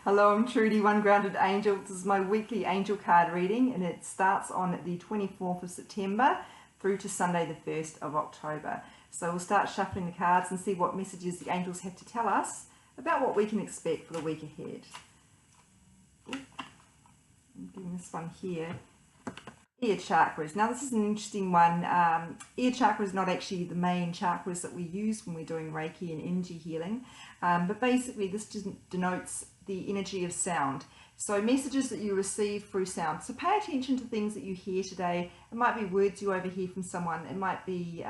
Hello, I'm Trudy, One Grounded Angel. This is my weekly angel card reading, and it starts on the 24th of September through to Sunday the 1st of October. So we'll start shuffling the cards and see what messages the angels have to tell us about what we can expect for the week ahead. I'm doing this one here. Ear chakras. Now this is an interesting one. Ear chakra is not actually the main chakras that we use when we're doing Reiki and energy healing, but basically this denotes the energy of sound. So messages that you receive through sound. So pay attention to things that you hear today. It might be words you overhear from someone. It might be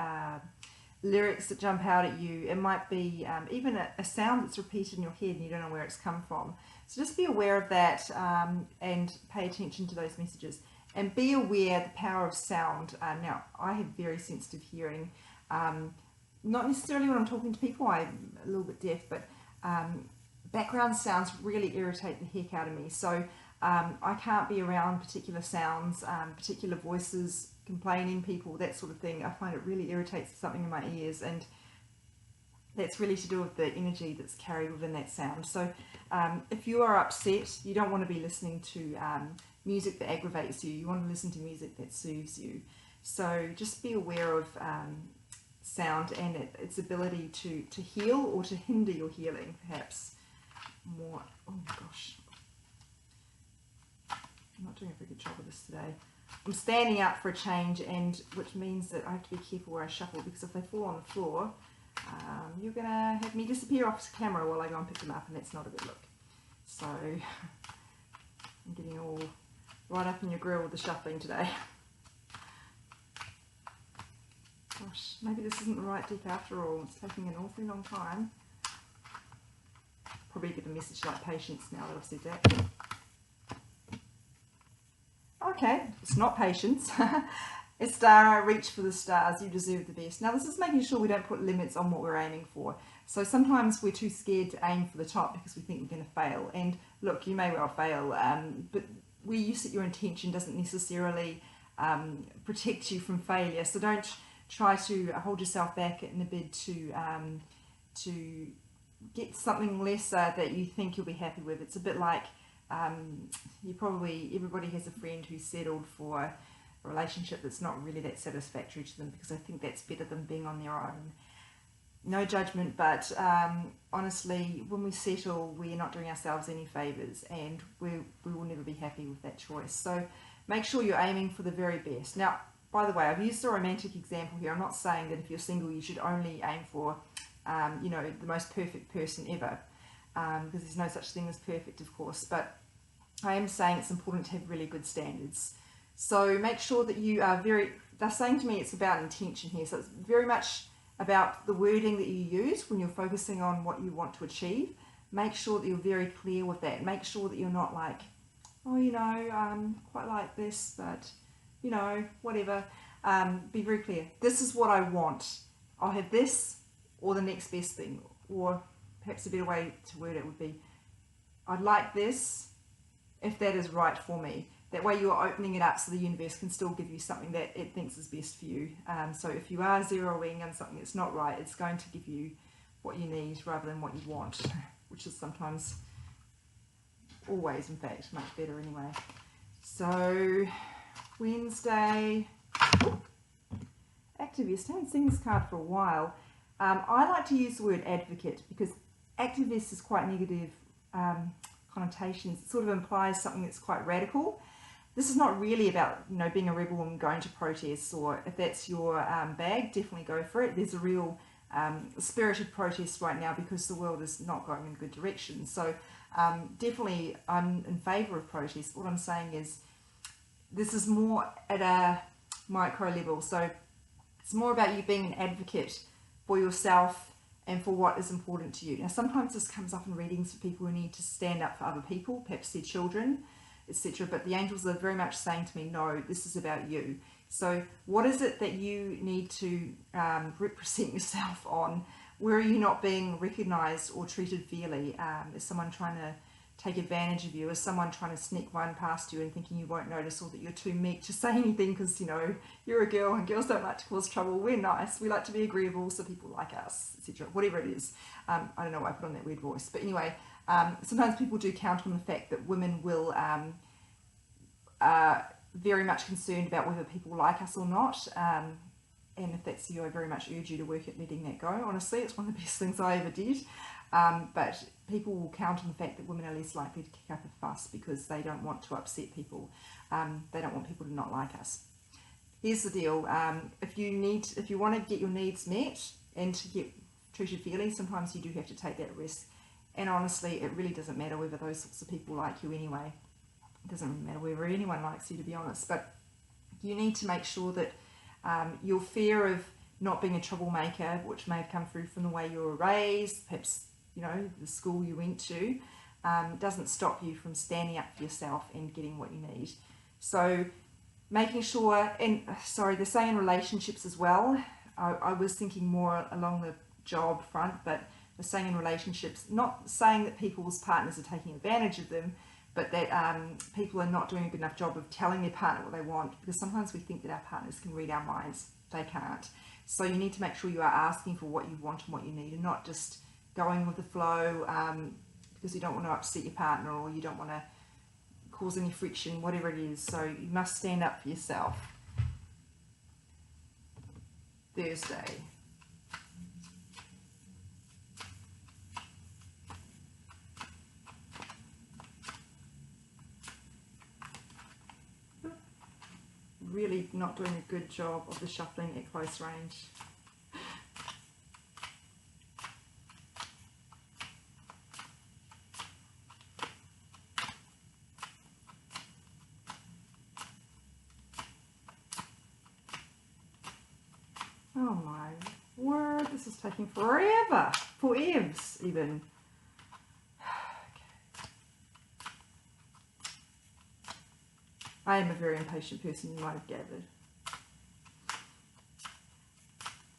lyrics that jump out at you. It might be even a sound that's repeated in your head and you don't know where it's come from. So just be aware of that and pay attention to those messages. And be aware of the power of sound. Now, I have very sensitive hearing. Not necessarily when I'm talking to people, I'm a little bit deaf, but background sounds really irritate the heck out of me. So I can't be around particular sounds, particular voices, complaining people, that sort of thing. I find it really irritates something in my ears, and that's really to do with the energy that's carried within that sound. So if you are upset, you don't want to be listening to music that aggravates you. You want to listen to music that soothes you. So just be aware of sound and its ability to heal or to hinder your healing, perhaps more. Oh gosh, I'm not doing a very good job of this today. I'm standing up for a change, and which means that I have to be careful where I shuffle, because if they fall on the floor, you're gonna have me disappear off the camera while I go and pick them up, and that's not a good look. So I'm getting all right up in your grill with the shuffling today. Gosh, maybe this isn't the right deck after all. It's taking an awfully long time. Probably get a message like patience now that I've said that. Okay, it's not patience. It's star, reach for the stars, you deserve the best. Now this is making sure we don't put limits on what we're aiming for. So sometimes we're too scared to aim for the top because we think we're going to fail. And look, you may well fail, but where you set your intention doesn't necessarily protect you from failure. So don't try to hold yourself back in a bid to get something lesser that you think you'll be happy with. It's a bit like everybody has a friend who's settled for a relationship that's not really that satisfactory to them because they think that's better than being on their own. No judgment, but honestly, when we settle, we're not doing ourselves any favours, and we will never be happy with that choice. So make sure you're aiming for the very best. Now, by the way, I've used a romantic example here. I'm not saying that if you're single, you should only aim for, the most perfect person ever, because there's no such thing as perfect, of course. But I am saying it's important to have really good standards. So make sure that you are they're saying to me it's about intention here. So it's very much about the wording that you use when you're focusing on what you want to achieve. Make sure that you're very clear with that. Make sure that you're not like, oh, quite like this, but, whatever. Be very clear. This is what I want. I'll have this or the next best thing. Or perhaps a better way to word it would be, I'd like this if that is right for me. That way you're opening it up so the universe can still give you something that it thinks is best for you. So if you are zeroing on something that's not right, it's going to give you what you need rather than what you want, which is sometimes, always in fact, much better anyway. So Wednesday, activist. I haven't seen this card for a while. I like to use the word advocate because activist is quite negative connotations. It sort of implies something that's quite radical. This is not really about being a rebel and going to protests, or if that's your bag, definitely go for it. There's a real spirit of protest right now because the world is not going in a good direction. So definitely I'm in favour of protest. What I'm saying is this is more at a micro level. So it's more about you being an advocate for yourself and for what is important to you. Now sometimes this comes up in readings for people who need to stand up for other people, perhaps their children, etc. But the angels are very much saying to me, no, this is about you. So what is it that you need to represent yourself on? Where are you not being recognised or treated fairly? Is someone trying to take advantage of you? Is someone trying to sneak one past you and thinking you won't notice, or that you're too meek to say anything because you're a girl and girls don't like to cause trouble? We're nice, we like to be agreeable, so people like us, etc. Whatever it is. I don't know why I put on that weird voice, but anyway, Sometimes people do count on the fact that women will very much concerned about whether people like us or not. And if that's you, I very much urge you to work at letting that go. Honestly, it's one of the best things I ever did. But people will count on the fact that women are less likely to kick up a fuss because they don't want to upset people. They don't want people to not like us. Here's the deal. If you want to get your needs met and to get treasured fairly, sometimes you do have to take that risk. And honestly, it really doesn't matter whether those sorts of people like you anyway. It doesn't really matter whether anyone likes you, to be honest. But you need to make sure that your fear of not being a troublemaker, which may have come through from the way you were raised, perhaps, you know, the school you went to, doesn't stop you from standing up for yourself and getting what you need. So making sure, and sorry, the same in relationships as well. I was thinking more along the job front, but the saying in relationships, not saying that people's partners are taking advantage of them, but that people are not doing a good enough job of telling their partner what they want, because sometimes we think that our partners can read our minds. They can't. So you need to make sure you are asking for what you want and what you need, and not just going with the flow because you don't want to upset your partner or you don't want to cause any friction, whatever it is. So you must stand up for yourself. Thursday. Really not doing a good job of the shuffling at close range. Oh my word, this is taking forever. Forevs even. I am a very impatient person, you might have gathered.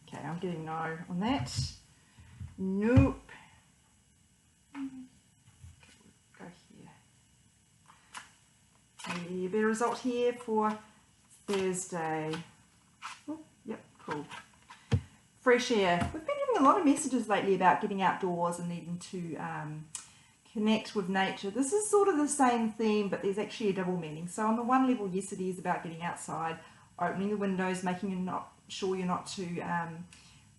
Okay, I'm getting no on that. Nope. Go here. Maybe a better result here for Thursday. Oh, yep, cool. Fresh air. We've been having a lot of messages lately about getting outdoors and needing to connect with nature. This is sort of the same theme, but there's actually a double meaning. So on the one level, yes, it is about getting outside, opening the windows, making sure you're not too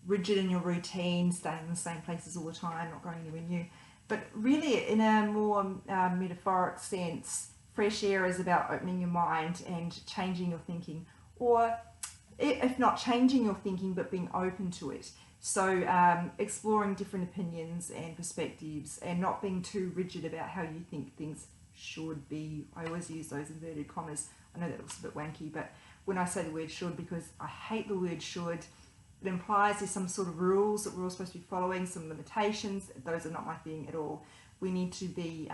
rigid in your routine, staying in the same places all the time, not going anywhere new. But really, in a more metaphoric sense, fresh air is about opening your mind and changing your thinking, or if not changing your thinking, but being open to it. So exploring different opinions and perspectives and not being too rigid about how you think things should be. I always use those inverted commas. I know that looks a bit wanky, but when I say the word should, because I hate the word should, it implies there's some sort of rules that we're all supposed to be following, some limitations. Those are not my thing at all. We need to be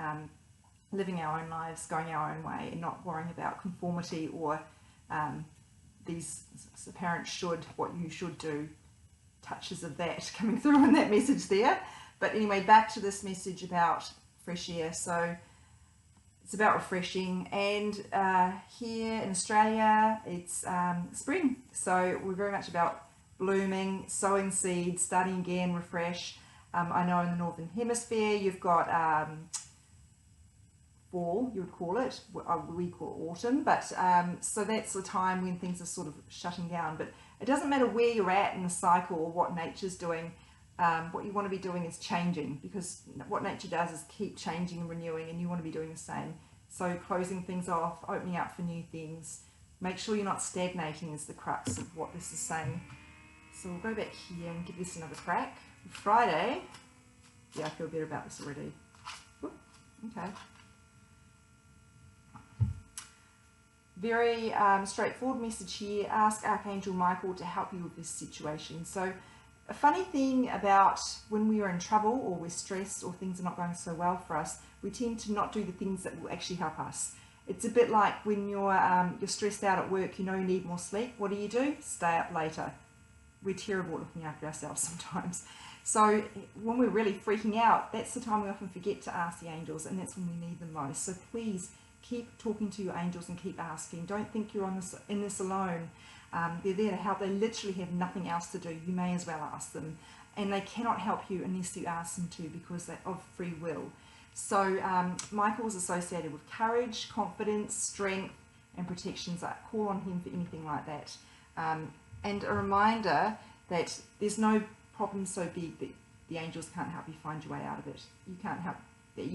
living our own lives, going our own way, and not worrying about conformity or these apparent should, what you should do. Touches of that coming through in that message there. But anyway, back to this message about fresh air. So it's about refreshing, and here in Australia it's spring, so we're very much about blooming, sowing seeds, starting again, refresh. I know in the Northern Hemisphere you've got fall, you would call it, we call autumn, but so that's the time when things are sort of shutting down. But it doesn't matter where you're at in the cycle or what nature's doing. What you want to be doing is changing, because what nature does is keep changing and renewing, and you want to be doing the same. So closing things off, opening up for new things. Make sure you're not stagnating is the crux of what this is saying. So we'll go back here and give this another crack. Friday, yeah, I feel better about this already. Whoop, okay. Very straightforward message here. Ask Archangel Michael to help you with this situation. So a funny thing about when we are in trouble or we're stressed or things are not going so well for us, we tend to not do the things that will actually help us. It's a bit like when you're stressed out at work, you know you need more sleep. What do? Stay up later. We're terrible at looking after ourselves sometimes. So when we're really freaking out, that's the time we often forget to ask the angels, and that's when we need them most. So please keep talking to your angels and keep asking. Don't think you're in this alone. They're there to help. They literally have nothing else to do. You may as well ask them. And they cannot help you unless you ask them to, because they're of free will. So Michael was associated with courage, confidence, strength, and protections. I call on him for anything like that. And a reminder that there's no problem so big that the angels can't help you find your way out of it. You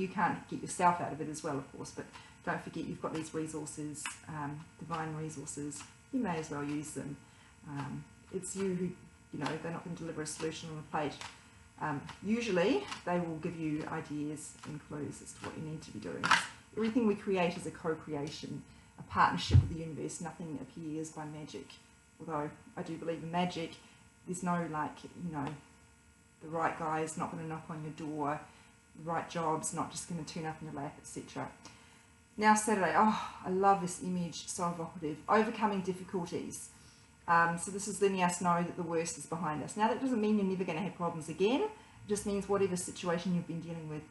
can't get yourself out of it as well, of course, but don't forget you've got these resources, divine resources. You may as well use them. It's you who, they're not going to deliver a solution on a plate. Usually they will give you ideas and clues as to what you need to be doing. Everything we create is a co-creation, a partnership with the universe. Nothing appears by magic. Although I do believe in magic, there's no the right guy is not going to knock on your door, the right job's not just going to turn up in your lap, etc. Now Saturday, I love this image, so evocative. Overcoming difficulties. So this is letting us know that the worst is behind us. Now that doesn't mean you're never going to have problems again. It just means whatever situation you've been dealing with,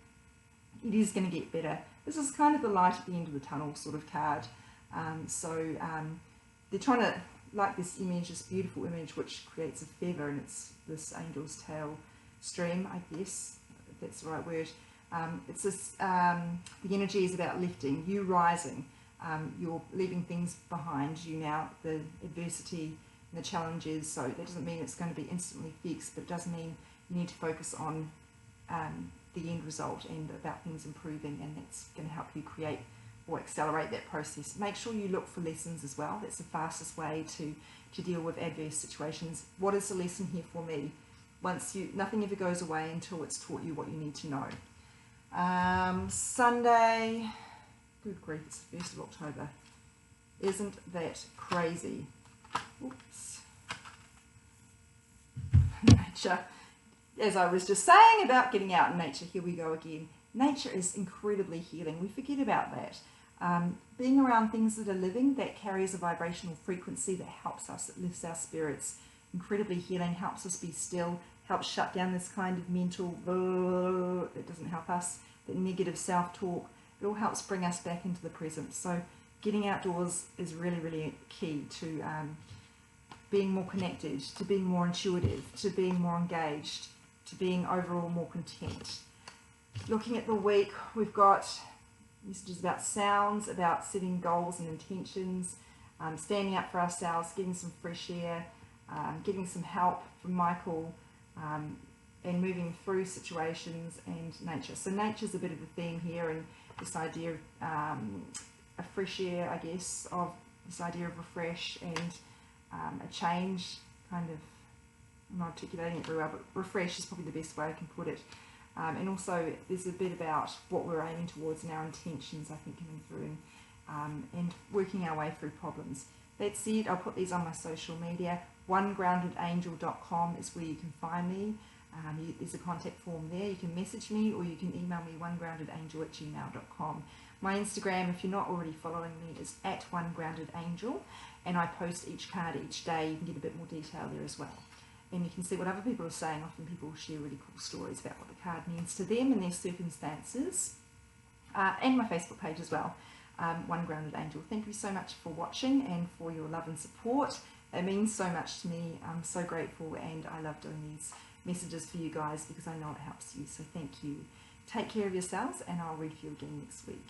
it is going to get better. This is kind of the light at the end of the tunnel sort of card. They're trying to, like this image, this beautiful image which creates a feather, and it's this angel's tail stream, I guess, if that's the right word. It's this, the energy is about lifting, you rising. You're leaving things behind you now, the adversity and the challenges. So that doesn't mean it's going to be instantly fixed, but it does mean you need to focus on the end result and about things improving, and that's going to help you create or accelerate that process. Make sure you look for lessons as well. That's the fastest way to deal with adverse situations. What is the lesson here for me? Nothing ever goes away until it's taught you what you need to know. Sunday, good grief, it's the 1st of October. Isn't that crazy? Oops. Nature. As I was just saying about getting out in nature, here we go again. Nature is incredibly healing. We forget about that. Being around things that are living, that carries a vibrational frequency that helps us, that lifts our spirits. Incredibly healing, helps us be still, helps shut down this kind of mental, that doesn't help us, that negative self-talk. It all helps bring us back into the present. So getting outdoors is really, really key to being more connected, to being more intuitive, to being more engaged, to being overall more content. Looking at the week, we've got messages about sounds, about setting goals and intentions, standing up for ourselves, getting some fresh air, getting some help from Michael, and moving through situations and nature. So nature's a bit of a theme here, and this idea of a fresh air, I guess, of this idea of refresh and a change, kind of, I'm not articulating it very well, but refresh is probably the best way I can put it. And also there's a bit about what we're aiming towards and our intentions, I think, coming through, and working our way through problems. That said, I'll put these on my social media. onegroundedangel.com is where you can find me. There's a contact form there. You can message me, or you can email me, onegroundedangel@gmail.com. My Instagram, if you're not already following me, is @onegroundedangel, and I post each card each day. You can get a bit more detail there as well. And you can see what other people are saying. Often people share really cool stories about what the card means to them and their circumstances. And my Facebook page as well, One Grounded Angel. Thank you so much for watching and for your love and support. It means so much to me. I'm so grateful, and I love doing these messages for you guys because I know it helps you. So thank you. Take care of yourselves, and I'll read for you again next week.